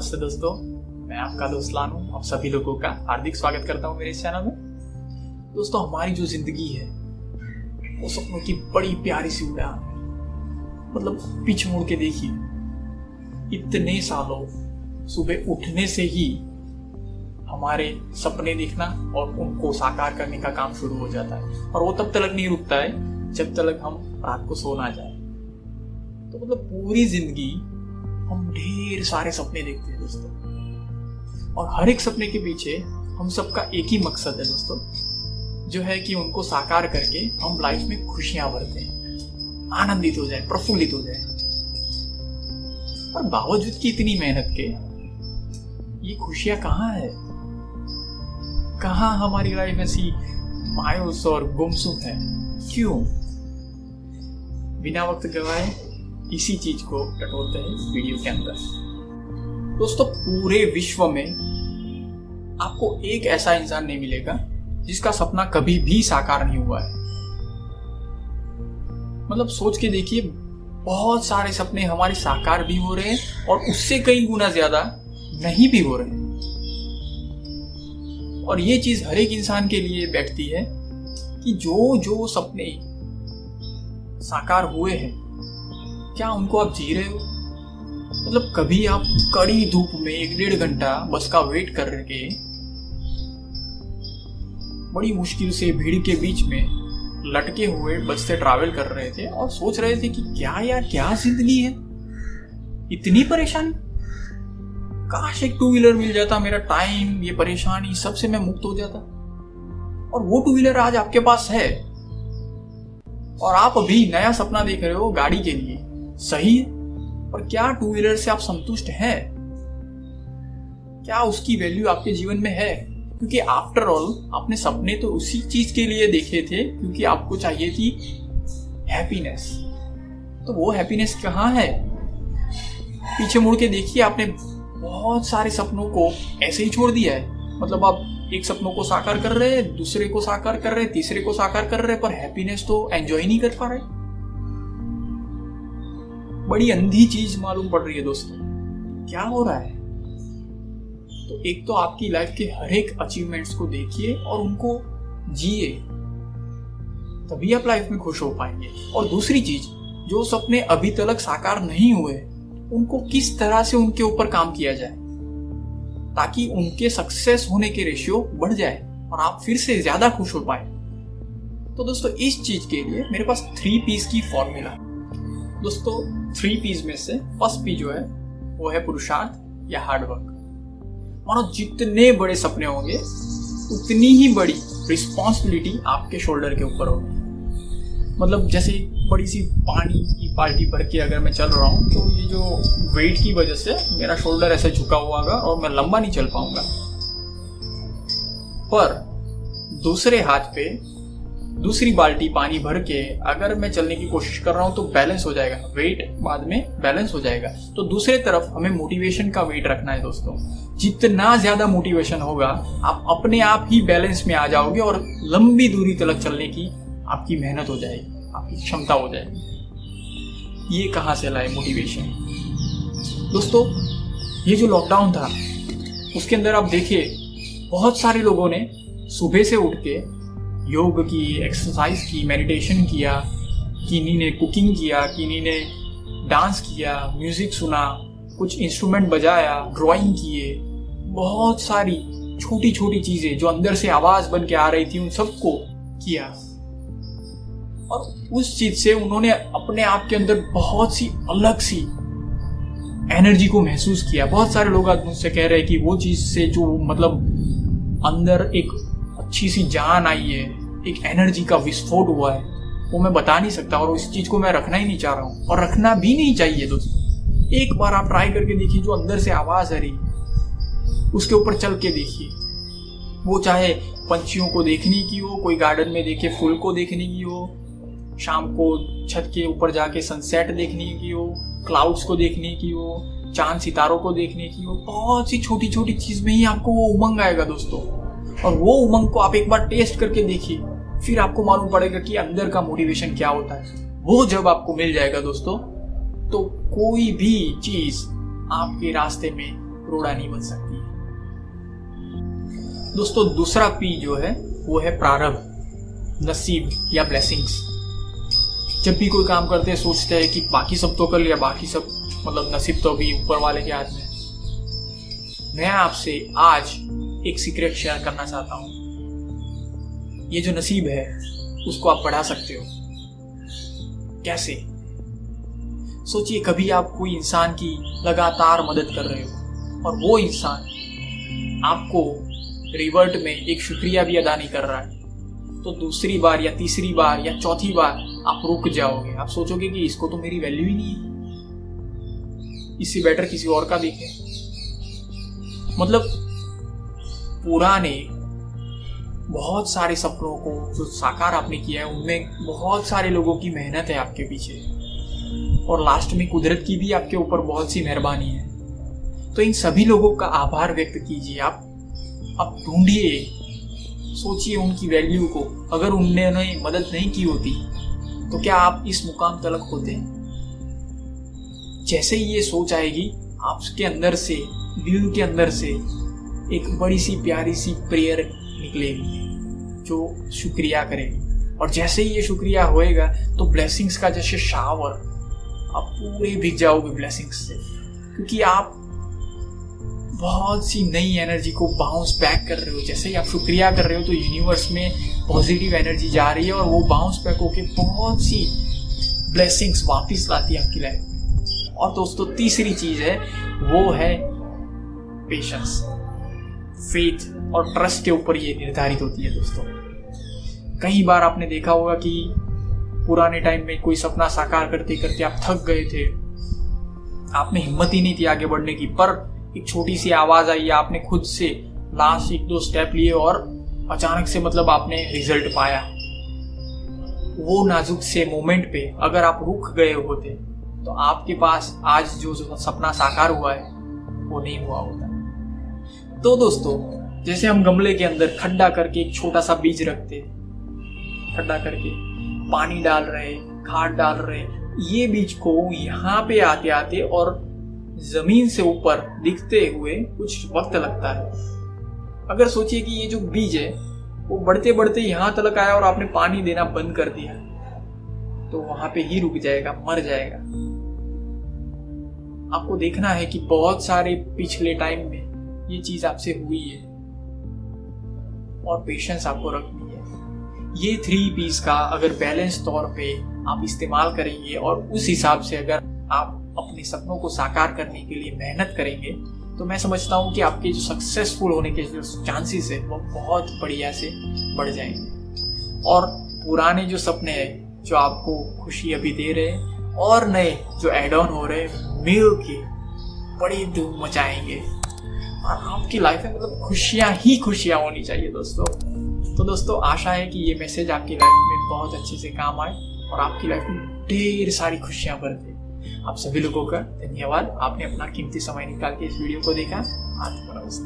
नमस्ते दोस्तों, मैं आपका दोस्त लानू आप सभी लोगों का हार्दिक स्वागत करता हूं मेरे इस चैनल में। दोस्तों, हमारी जो जिंदगी है वो सपनों की बड़ी प्यारी सी उड़ान है। मतलब पीछे मुड़ के देखिए, इतने सालों सुबह उठने से ही हमारे सपने देखना और उनको साकार करने का काम शुरू हो जाता है, और वो तब तक नहीं रुकता है जब तक हम रात को सो ना जाए। तो मतलब पूरी जिंदगी हम ढेर सारे सपने देखते हैं दोस्तों, और हर एक सपने के पीछे हम सबका एक ही मकसद है दोस्तों, जो है कि उनको साकार करके हम लाइफ में खुशियां भरते हैं, आनंदित हो जाए, प्रफुल्लित हो जाए। और बावजूद की इतनी मेहनत के ये खुशियां कहाँ है? कहाँ हमारी लाइफ ऐसी मायूस और गुमसुम है? क्यों? बिना वक्त गवाए इसी चीज को टटोलते हैं इस वीडियो के अंदर। दोस्तों, पूरे विश्व में आपको एक ऐसा इंसान नहीं मिलेगा जिसका सपना कभी भी साकार नहीं हुआ है। मतलब सोच के देखिए, बहुत सारे सपने हमारे साकार भी हो रहे हैं और उससे कई गुना ज्यादा नहीं भी हो रहे हैं। और ये चीज हर एक इंसान के लिए बैठती है कि जो जो सपने साकार हुए हैं, क्या उनको आप जी रहे हो? मतलब कभी आप कड़ी धूप में 1-1.5 घंटा बस का वेट कर के बड़ी मुश्किल से भीड़ के बीच में लटके हुए बस से ट्रैवल कर रहे थे और सोच रहे थे कि क्या यार, क्या जिंदगी है, इतनी परेशानी, काश एक 2 व्हीलर मिल जाता, मेरा टाइम, ये परेशानी सबसे मैं मुक्त हो जाता। और वो 2 व्हीलर आज आपके पास है और आप अभी नया सपना देख रहे हो गाड़ी के लिए, सही है। और क्या 2 व्हीलर से आप संतुष्ट हैं? क्या उसकी वैल्यू आपके जीवन में है? क्योंकि आफ्टर ऑल आपने सपने तो उसी चीज के लिए देखे थे क्योंकि आपको चाहिए थी हैप्पीनेस। तो वो हैप्पीनेस कहाँ है? पीछे मुड़ के देखिए, आपने बहुत सारे सपनों को ऐसे ही छोड़ दिया है। मतलब आप एक सपनों को साकार कर रहे हैं, दूसरे को साकार कर रहे हैं, तीसरे को साकार कर रहे हैं, पर हैप्पीनेस तो एंजॉय नहीं कर पा रहे। बड़ी अंधी चीज मालूम पड़ रही है दोस्तों। क्या हो रहा है? तो एक तो आपकी लाइफ के हर एक अचीवमेंट्स को देखिए और उनको जिए, तभी आप लाइफ में खुश हो पाएंगे। और दूसरी चीज, जो सपने अभी तक साकार नहीं हुए उनको किस तरह से उनके ऊपर काम किया जाए ताकि उनके सक्सेस होने के रेशियो बढ़ जाए और आप फिर से ज्यादा खुश हो पाए। तो दोस्तों, इस चीज के लिए मेरे पास 3 P's की फॉर्मूला। दोस्तों, 3 P's में से फर्स्ट P जो है वो है पुरुषार्थ या हार्डवर्क। मानो जितने बड़े सपने होंगे उतनी ही बड़ी रिस्पॉन्सिबिलिटी आपके शोल्डर के ऊपर होगी। मतलब जैसे बड़ी सी पानी की बाल्टी भर के अगर मैं चल रहा हूँ तो ये जो वेट की वजह से मेरा शोल्डर ऐसे झुका हुआ होगा और मैं लंबा नहीं चल पाऊंगा। पर दूसरे हाथ पे दूसरी बाल्टी पानी भर के अगर मैं चलने की कोशिश कर रहा हूं तो बैलेंस हो जाएगा, वेट बाद में बैलेंस हो जाएगा। तो दूसरे तरफ हमें मोटिवेशन का वेट रखना है दोस्तों। जितना ज्यादा मोटिवेशन होगा आप अपने आप ही बैलेंस में आ जाओगे और लंबी दूरी तक चलने की आपकी मेहनत हो जाएगी, आपकी क्षमता हो जाएगी। ये कहाँ से लाए मोटिवेशन? दोस्तों, ये जो लॉकडाउन था उसके अंदर आप देखिए, बहुत सारे लोगों ने सुबह से उठ के योग की, एक्सरसाइज की, मेडिटेशन किया, किन्हीं ने कुकिंग किया, किन्हीं ने डांस किया, म्यूजिक सुना, कुछ इंस्ट्रूमेंट बजाया, ड्राइंग किए, बहुत सारी छोटी छोटी चीजें जो अंदर से आवाज बन के आ रही थी उन सबको किया। और उस चीज से उन्होंने अपने आप के अंदर बहुत सी अलग सी एनर्जी को महसूस किया। बहुत सारे लोग आज मुझसे कह रहे हैं कि वो चीज से जो मतलब अंदर एक अच्छी सी जान आई है, एक एनर्जी का विस्फोट हुआ है, वो मैं बता नहीं सकता और इस चीज को मैं रखना ही नहीं चाह रहा हूँ और रखना भी नहीं चाहिए दोस्तों। एक बार आप ट्राई करके देखिए, जो अंदर से आवाज आ रही उसके ऊपर चल के देखिए। वो चाहे पंछियों को देखने की हो, कोई गार्डन में देखे फूल को देखने की हो, शाम को छत के ऊपर जाके सनसेट देखने की हो, क्लाउड्स को देखने की हो, चांद सितारों को देखने की हो, बहुत सी छोटी छोटी चीज में ही आपको वो उमंग आएगा दोस्तों। और वो उमंग को आप एक बार टेस्ट करके देखिए, फिर आपको मालूम पड़ेगा कि अंदर का मोटिवेशन क्या होता है। वो जब आपको मिल जाएगा दोस्तों, तो कोई भी चीज आपके रास्ते में रोड़ा नहीं बन सकती है। दोस्तों दूसरा पी जो है वो है प्रारब्ध, नसीब या ब्लेसिंग्स। जब भी कोई काम करते हैं सोचते हैं कि बाकी सब तो कर लिया, बाकी सब मतलब नसीब तो अभी ऊपर वाले के हाथ में। मैं आपसे आज एक सीक्रेट शेयर करना चाहता हूं। ये जो नसीब है उसको आप बढ़ा सकते हो। कैसे? सोचिए, कभी आप कोई इंसान की लगातार मदद कर रहे हो और वो इंसान आपको रिवर्ट में एक शुक्रिया भी अदा नहीं कर रहा है, तो दूसरी बार या तीसरी बार या चौथी बार आप रुक जाओगे। आप सोचोगे कि इसको तो मेरी वैल्यू ही नहीं है, इससे बेटर किसी और का देखें। मतलब पुराने बहुत सारे सपनों को जो साकार आपने किया है उनमें बहुत सारे लोगों की मेहनत है आपके पीछे, और लास्ट में कुदरत की भी आपके ऊपर बहुत सी मेहरबानी है। तो इन सभी लोगों का आभार व्यक्त कीजिए। आप ढूंढिए, सोचिए उनकी वैल्यू को। अगर उन्होंने मदद नहीं की होती तो क्या आप इस मुकाम तक होते? जैसे ही ये सोच आएगी आपके अंदर से, दिल के अंदर से एक बड़ी सी प्यारी सी प्रेयर निकलेगी जो शुक्रिया करेगी। और जैसे ही ये शुक्रिया होएगा तो ब्लेसिंग्स का जैसे शावर आप पूरे भीग जाओगे ब्लेसिंग्स से, क्योंकि आप बहुत सी नई एनर्जी को बाउंस बैक कर रहे हो। जैसे ही आप शुक्रिया कर रहे हो तो यूनिवर्स में पॉजिटिव एनर्जी जा रही है और वो बाउंस बैक होके बहुत सी ब्लेसिंग्स वापस लाती है आपकी लाइफ में। और दोस्तों तीसरी चीज है वो है पेशेंस, फेथ और ट्रस्ट के ऊपर ये निर्धारित होती है। दोस्तों कई बार आपने देखा होगा कि पुराने टाइम में कोई सपना साकार करते करते आप थक गए थे, आपने हिम्मत ही नहीं थी आगे बढ़ने की, पर एक छोटी सी आवाज आई, आपने खुद से लास्ट 1-2 स्टेप लिए और अचानक से मतलब आपने रिजल्ट पाया। वो नाजुक से मोमेंट पे अगर आप रुक गए होते तो आपके पास आज जो सपना साकार हुआ है वो नहीं हुआ होता। तो दोस्तों जैसे हम गमले के अंदर खड्डा करके एक छोटा सा बीज रखते, खड्डा करके पानी डाल रहे, खाद डाल रहे, ये बीज को यहाँ पे आते आते और जमीन से ऊपर दिखते हुए कुछ वक्त लगता है। अगर सोचिए कि ये जो बीज है वो बढ़ते बढ़ते यहाँ तक आया और आपने पानी देना बंद कर दिया तो वहां पे ही रुक जाएगा, मर जाएगा। आपको देखना है कि बहुत सारे पिछले टाइम में ये चीज आपसे हुई है और पेशेंस आपको रखनी है। ये 3 P's का अगर बैलेंस तौर पे आप इस्तेमाल करेंगे और उस हिसाब से अगर आप अपने सपनों को साकार करने के लिए मेहनत करेंगे तो मैं समझता हूँ कि आपके जो सक्सेसफुल होने के जो चांसेस है वो बहुत बढ़िया से बढ़ जाएंगे। और पुराने जो सपने हैं जो आपको खुशी अभी दे रहे हैं और नए जो एड ऑन हो रहे हैं मिल के बड़ी धूम मचाएंगे और आपकी लाइफ में मतलब खुशियां ही खुशियां होनी चाहिए दोस्तों। तो दोस्तों आशा है कि ये मैसेज आपकी लाइफ में बहुत अच्छे से काम आए और आपकी लाइफ में ढेर सारी खुशियां भर दे। आप सभी लोगों का धन्यवाद, आपने अपना कीमती समय निकाल के इस वीडियो को देखा। आज नमस्ते।